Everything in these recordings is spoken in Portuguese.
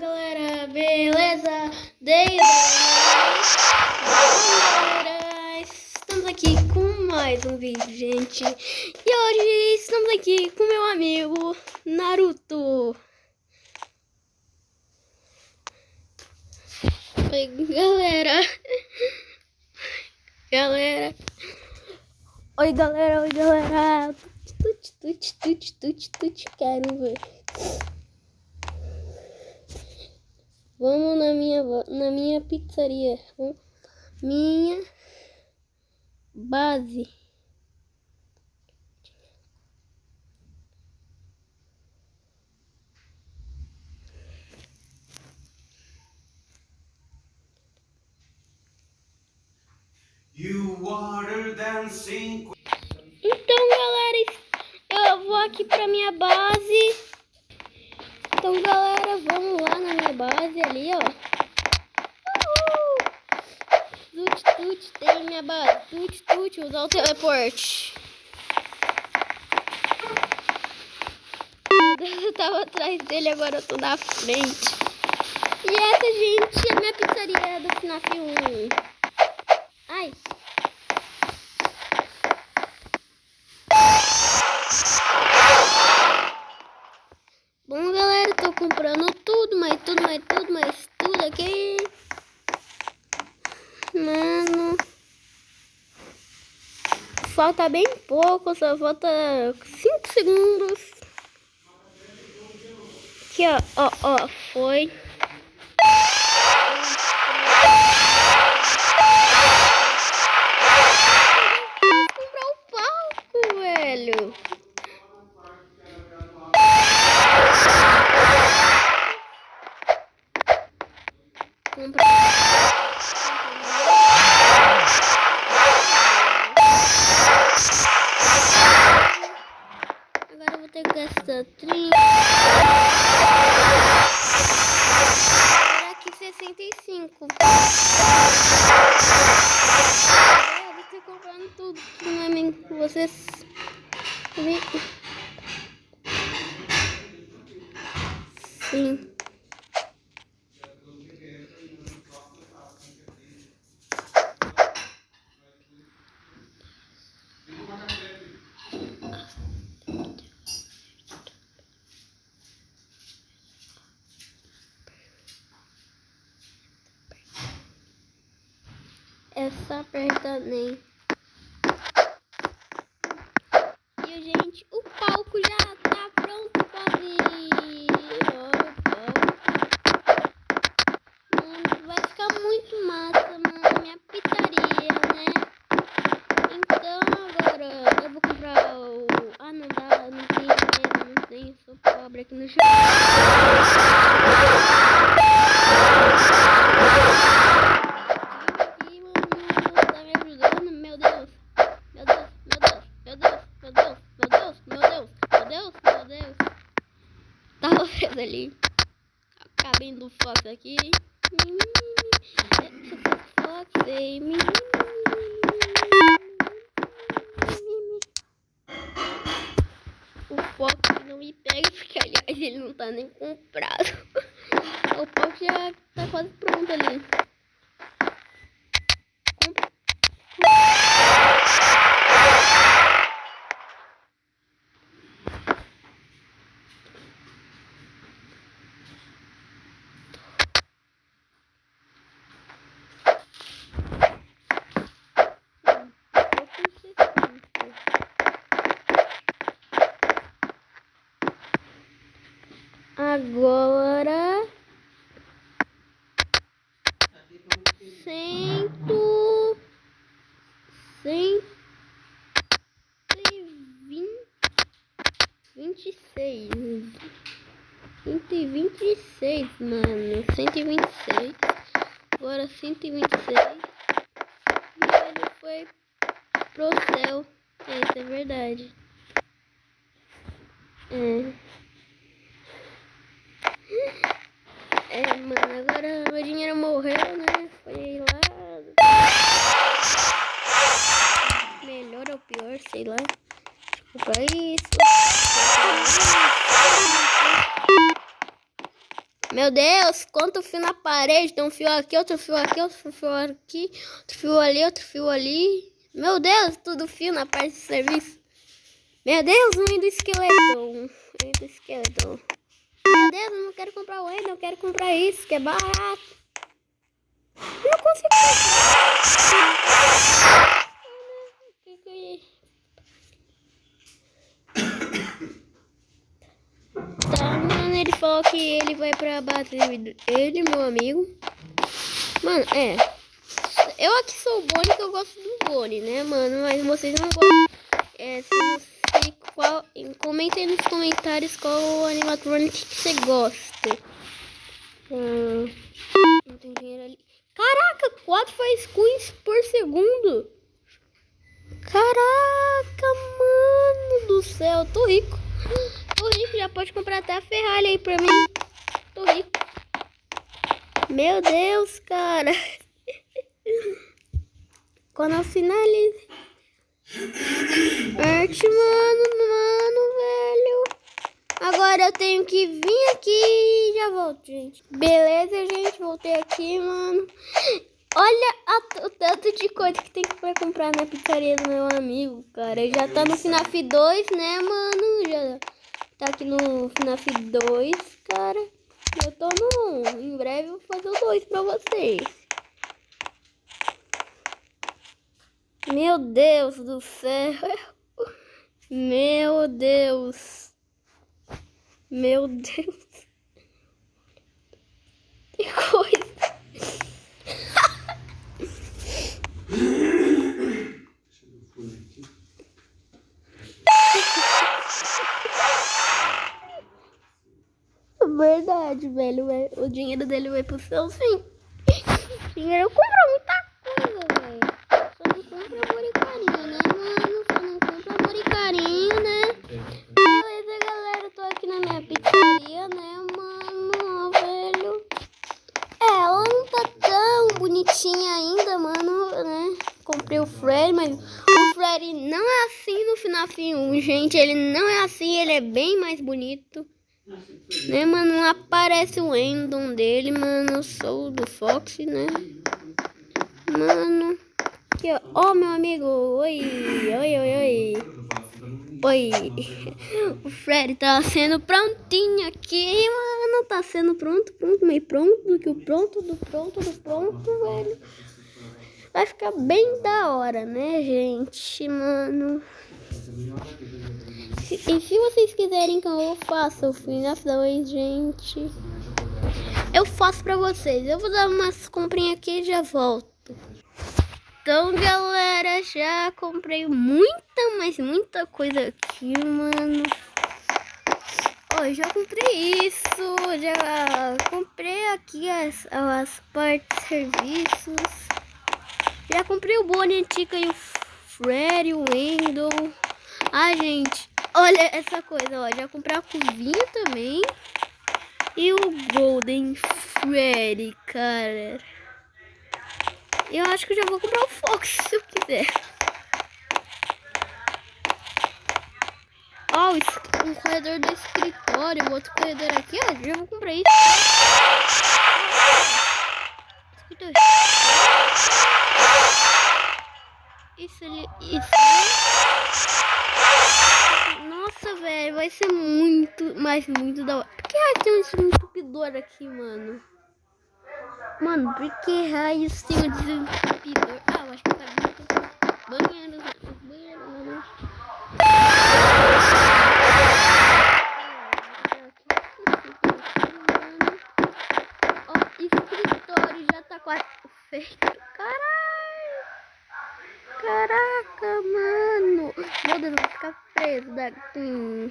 galera, beleza? Galera, estamos aqui com mais um vídeo, gente. E hoje estamos aqui com meu amigo Naruto. Oi, galera. Oi, galera. Quero ver. Vamos na minha pizzaria. Minha base. Então, galera, eu vou aqui pra minha base. Então, galera, vamos lá na minha base ali, ó. Tut, tem a minha base. Tut, usar o teleporte. Eu tava atrás dele, agora eu tô na frente. E essa, gente, é a minha pizzaria do FNAF 1. Ai. Bom, galera, tô comprando tudo, mas tudo aqui. Mano, falta bem pouco, só falta 5 segundos. Aqui, ó, foi. Comprar o palco, velho. Agora eu vou ter que gastar 30. Agora aqui 65. Eu vou ter comprando tudo. Vocês. Sim. É só apertar nem. E, gente, o palco já tá pronto pra vir. Vai ficar muito massa, mano, minha pizzaria, né? Então, agora eu vou comprar o... Ah, não dá, não tem dinheiro, não tem, sou pobre aqui no chão. Tava preso ali. Cabinho do Fox aqui. O Fox não me pega porque, aliás, ele não tá nem comprado. O Fox já tá quase pronto ali. Agora 126, mano. 126. Agora 126. E ele foi pro céu. Isso é verdade. Mano, agora meu dinheiro morreu, né? Foi lá. Melhor ou pior, sei lá. Desculpa isso. Meu Deus, quanto fio na parede. Tem um fio aqui, outro fio aqui, outro fio aqui, outro fio ali, outro fio ali. Meu Deus, tudo fio na parte de serviço. Meu Deus, um do esqueleto. Um do esqueleto. Meu Deus, eu não quero comprar o Ender, eu quero comprar isso, que é barato. Eu não consigo comprar. Tá, mano, ele falou que ele vai pra base. Ele, meu amigo. Mano, eu aqui sou o Bonnie, que eu gosto do Bonnie, né, mano? Mas vocês não gostam. Se não sei qual. Comentem nos comentários qual animatronic que você gosta. Não tem dinheiro ali. Caraca, 4 faz coins por segundo. Caraca, mano do céu. Tô rico. Já pode comprar até a Ferrari aí pra mim. Tô rico. Meu Deus, cara. Quando eu finalizo. Arte, mano, velho. Agora eu tenho que vir aqui e já volto, gente. Beleza, gente. Voltei aqui, mano. Olha o tanto de coisa que tem pra comprar na pizzaria do meu amigo, cara. Já tá no FNAF 2, né, mano? Já tá aqui no FNAF 2, cara. Eu tô no 1. Em breve eu vou fazer o 2 pra vocês. Meu Deus do céu. Meu Deus. Meu Deus. Que coisa. Verdade, velho. O dinheiro dele vai pro céu, sim. O dinheiro compra muita coisa, velho. Só não compra amor e carinho, né, mano? Só não compra amor e carinho, né? Beleza, galera. Eu tô aqui na minha pizzaria, né, mano? Velho. Ela não tá tão bonitinha ainda, mano, né? Comprei o Freddy, mas o Freddy não é assim no FNAF 1, gente. Ele não é assim, ele é bem mais bonito. Né, mano? Não aparece o Endon dele, mano. Eu sou do Fox, né? Mano. Aqui, ó, meu amigo. Oi. O Freddy tá sendo prontinho aqui, mano. Tá sendo pronto, meio pronto. Do que o pronto, velho. Vai ficar bem da hora, né, gente, mano? E se vocês quiserem que eu faça o FNAF 2, gente, eu faço pra vocês. Eu vou dar umas comprinhas aqui e já volto. Então, galera, já comprei muita coisa aqui, mano. Ó, já comprei isso. Já comprei aqui as partes de serviços. Já comprei o Bonnie Antica e o Freddy, o Wendell. Ah, gente, olha essa coisa, ó. Já comprei a curvinha também. E o Golden Freddy, cara. Eu acho que eu já vou comprar o Fox, se eu quiser. Ó, um corredor do escritório. Outro corredor aqui, ó. Já vou comprar isso. Isso. Nossa, velho, vai ser muito da hora. Por que raios tem um desentupidor aqui, mano? Mano, por que raios tem um desentupidor? Ah, eu acho que tá muito banheiro, mano. Ó, escritório já tá quase feito. Caralho! Caraca, mano! Meu Deus, eu vou ficar preso daqui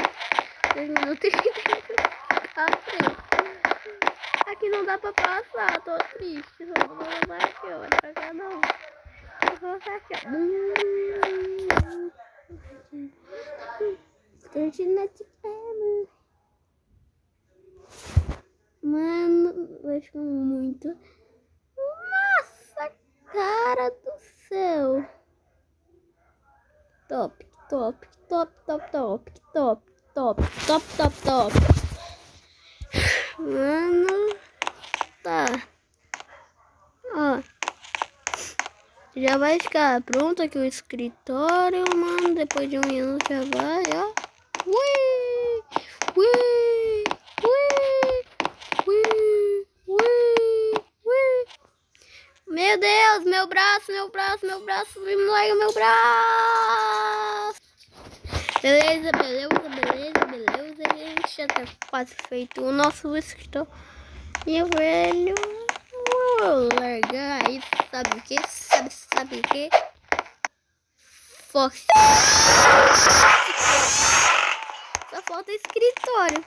3 minutos e ficar preso. Aqui não dá pra passar, tô triste. Só vou levar aqui, ó. Pra cá não. Eu vou colocar aqui, ó. Mano, vai ficar muito. Nossa, cara do céu. Top. Mano. Já vai ficar pronto aqui o escritório, mano. Depois de um minuto já vai, ó. Ui! Ui! Ui! Ui! Ui! Ui! Meu Deus, meu braço, meu braço, meu braço. Me larga meu braço. Beleza, beleza, beleza, beleza, gente. Já tá quase feito o nosso escritório. Meu velho. Vou largar aí, sabe o que? Sabe o que? Fox. Só falta escritório.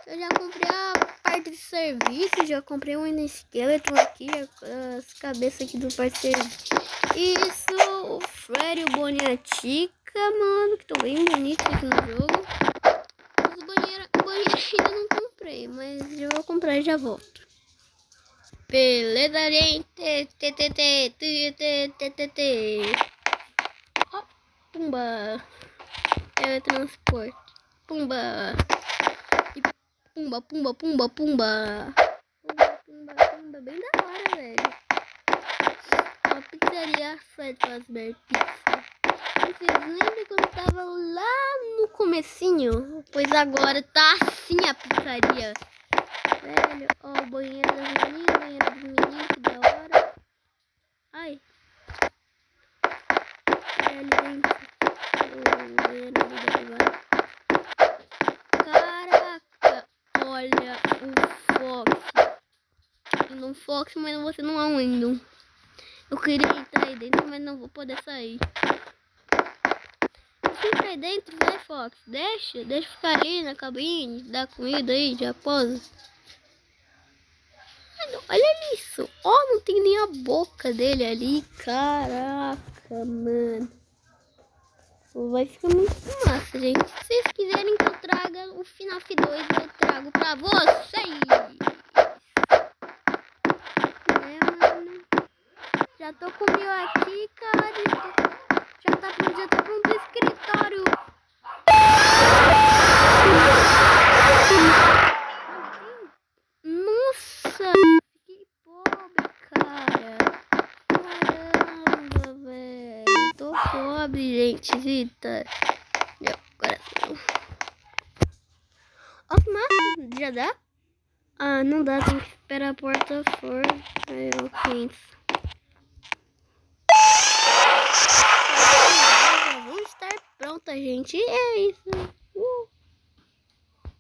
Eu já comprei a parte de serviço, já comprei um esqueleto aqui, as cabeças aqui do parceiro. Isso, o Freddy, o Bonnie e a Chica, mano, que estão bem bonitos aqui no jogo. Os banheiros ainda não comprei, mas eu vou comprar e já volto. Beleza, gente. Ó, pumba. Teletransporte. Pumba. E pumba, pumba, pumba, pumba. Pumba, pumba, pumba. Bem da hora, velho. Uma pizzaria Fred Fazbear Pizza. Vocês lembram quando eu tava lá no comecinho? Pois agora tá assim a pizzaria. Velho, ó, o banheiro das meninas, banheiro dos meninos, que da hora. Ai. Velho, gente. O banheiro ali da hora. Caraca, olha o Fox. No Fox, mas você não é um Windows. Eu queria entrar aí dentro, mas não vou poder sair. Se entrar aí dentro, né, Fox? Deixa ficar ali na cabine, dar comida aí, já posa. Olha isso. Ó, não tem nem a boca dele ali. Caraca, mano. Vai ficar muito massa, gente. Se vocês quiserem que eu traga o FNAF 2, eu trago pra vocês. Mano. Já tô com o meu aqui, cara. Já tá pronto o escritório. Nossa. Que pobre, cara. Caramba, velho. Tô pobre, gente. Eita. Meu coração. Ó, que massa. Já dá? Ah, não dá. Tem que esperar a porta for. Aí eu penso. Vamos estar pronta, gente. E é isso.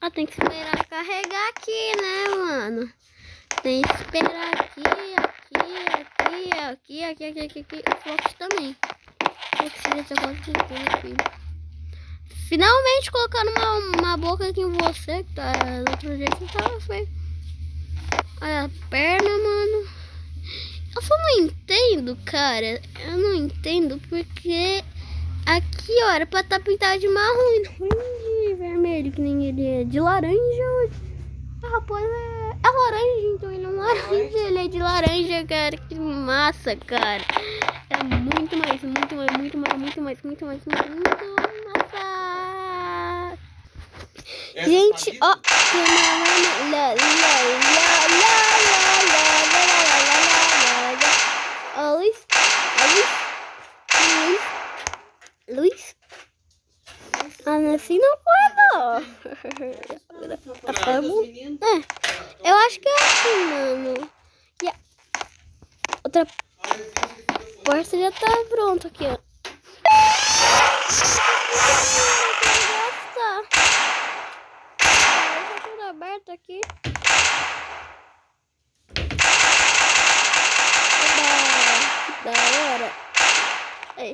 Ah, tem que esperar carregar aqui, né, mano? Tem que esperar aqui. O Fox também. Finalmente colocando uma boca aqui em você, que tá do outro jeito que tava feio. Olha a perna, mano. Eu só não entendo, cara. Eu não entendo porque aqui, ó, era pra estar pintado de marrom e não de vermelho, que nem ele é. De laranja hoje. A raposa é laranja, então ele é um laranja. Ele é de laranja, cara. Que massa, cara. É muito mais massa. Gente, ó. Luiz? Assim não pode. Eu acho que é assim, mano. E a outra porta já tá pronta aqui, ó. Tá tudo aberto aqui. Da hora. Aí.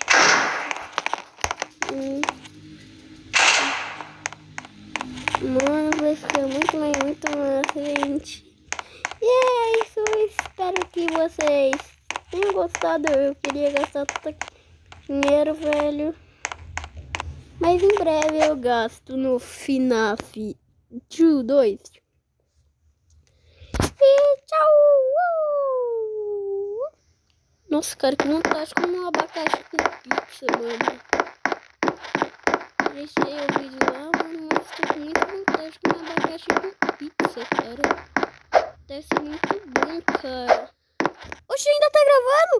Mano, vai ficar muito massa, gente. E é isso. Espero que vocês tenham gostado. Eu queria gastar tanto dinheiro, velho. Mas em breve eu gasto no FNAF 2. E tchau! Nossa, cara, que vontade de comer um abacaxi com pizza, mano. Deixei o vídeo lá, mano, mas tô com muita vontade de comer abacaxi com pizza, cara. Deve ser muito bom, cara. Oxe, ainda tá gravando?